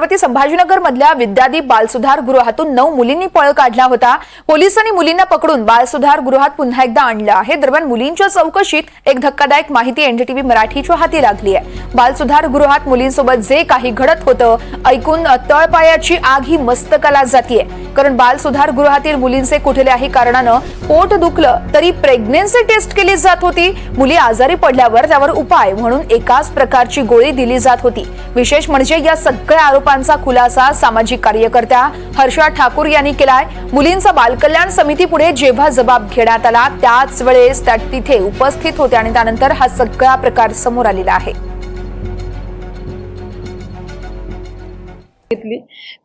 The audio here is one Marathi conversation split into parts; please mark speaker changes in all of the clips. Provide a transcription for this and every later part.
Speaker 1: छत्रपती संभाजीनगर मधल्या विद्यादीप बालसुधार गृहातून 9 मुलींनी पळ काढला होता। पोलिसांनी मुलींना पकडून बालसुधार गृहात पुन्हा एकदा आणलं आहे। दरम्यान मुलींच्या चौकशीत एक धक्कादायक माहिती एनडीटीव्ही मराठीच्या हाती लागली आहे। बालसुधार गृहात मुलींसोबत जे काही घडत होतं ऐकून तळपायाची आग ही मस्तकाला जातीये। कारण बालसुधार गृहातील मुलींचे कुठल्याही कारणानं पोट दुखलं तरी प्रेग्नन्सी टेस्ट केली जात होती। मुली आजारी पडल्यावर त्यावर उपाय म्हणून एकाच प्रकारची गोळी दिली जात होती। विशेष म्हणजे या सगळ्या आरोपांचा खुलासा सामाजिक कार्यकर्त्या हर्षा ठाकूर यांनी केलाय। मुलींचा बालकल्याण समितीपुढे जेव्हा जबाब घेण्यात आला त्याच वेळेस त्या तिथे उपस्थित होत्या आणि त्यानंतर हा सगळा प्रकार समोर आलेला आहे।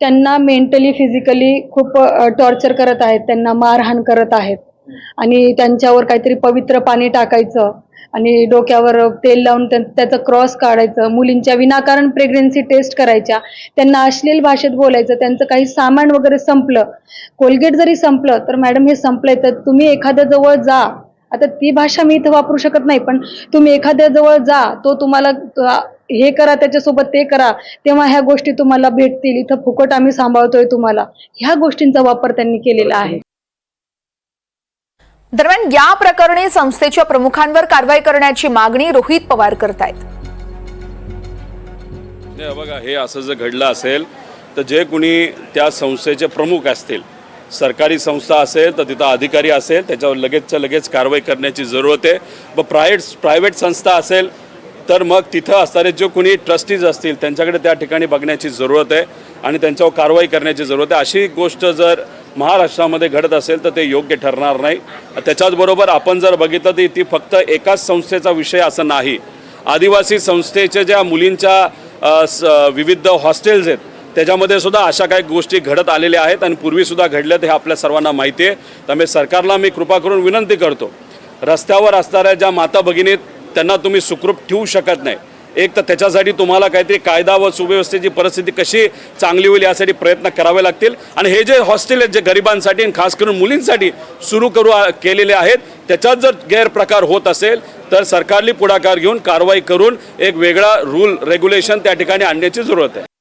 Speaker 2: त्यांना मेंटली फिजिकली खूप टॉर्चर करत आहेत, त्यांना मारहाण करत आहेत आणि त्यांच्यावर काहीतरी पवित्र पाणी टाकायचं आणि डोक्यावर तेल लावून त्याचं क्रॉस काढायचं, मुलींच्या विनाकारण प्रेग्नन्सी टेस्ट करायच्या, त्यांना अश्लील भाषेत बोलायचं, त्यांचं काही सामान वगैरे संपलं, कोलगेट जरी संपलं तर मॅडम हे संपलंय तर तुम्ही एखाद्या जवळ जा। आता ती भाषा मी इथं वापरू शकत नाही, पण तुम्ही एखाद्या जवळ जा, तो तुम्हाला हे करा, त्याच्यासोबत ते करा, तेव्हा ह्या गोष्टी तुम्हाला भेटतील, इथं फुकट आम्ही सांभाळतोय तुम्हाला, ह्या गोष्टींचा वापर त्यांनी केलेला आहे।
Speaker 1: दरम्यान या प्रकरणी संस्थेच्या प्रमुखांवर कारवाई करण्याची मागणी रोहित पवार करतायत।
Speaker 3: बघा, हे असं जर घडलं असेल तर जे कुणी त्या संस्थेचे प्रमुख असतील, सरकारी संस्था असेल तर तिथं अधिकारी असेल त्याच्यावर लगेचच्या लगेच कारवाई करण्याची जरूरत आहे। व प्रायव्हेट संस्था असेल तर मग तिथं असणारे जे कोणी ट्रस्टीज असतील त्यांच्याकडे त्या ठिकाणी बघण्याची जरूरत आहे आणि त्यांच्यावर कारवाई करण्याची जरूरत आहे। अशी गोष्ट जर महाराष्ट्रामध्ये घडत असेल तर ते योग्य ठरणार नाही। त्याच्याचबरोबर आपण जर बघितलं तर ती फक्त एकाच संस्थेचा विषय असं नाही। आदिवासी संस्थेच्या ज्या मुलींच्या विविध हॉस्टेल्स आहेत त्याच्यामध्ये सुद्धा अशा काही गोष्टी घडत आलेल्या आहेत आणि पूर्वीसुद्धा घडल्यात हे आपल्या सर्वांना माहिती आहे। त्यामुळे सरकारला मी कृपा करून विनंती करतो, रस्त्यावर असणाऱ्या ज्या माता भगिनी त्यांना तुम्ही सुखरूप ठेवू शकत नाही। एक तर त्याच्यासाठी तुम्हाला काहीतरी कायदा व सुव्यवस्थेची परिस्थिती कशी चांगली होईल यासाठी प्रयत्न करावे लागतील आणि हे जे हॉस्टेल आहेत जे गरिबांसाठी आणि खास करून मुलींसाठी सुरू केलेले आहेत त्याच्यात जर गैरप्रकार होत असेल तर सरकारने पुढाकार घेऊन कारवाई करून एक वेगळा रूल रेग्युलेशन त्या ठिकाणी आणण्याची जरूरत आहे।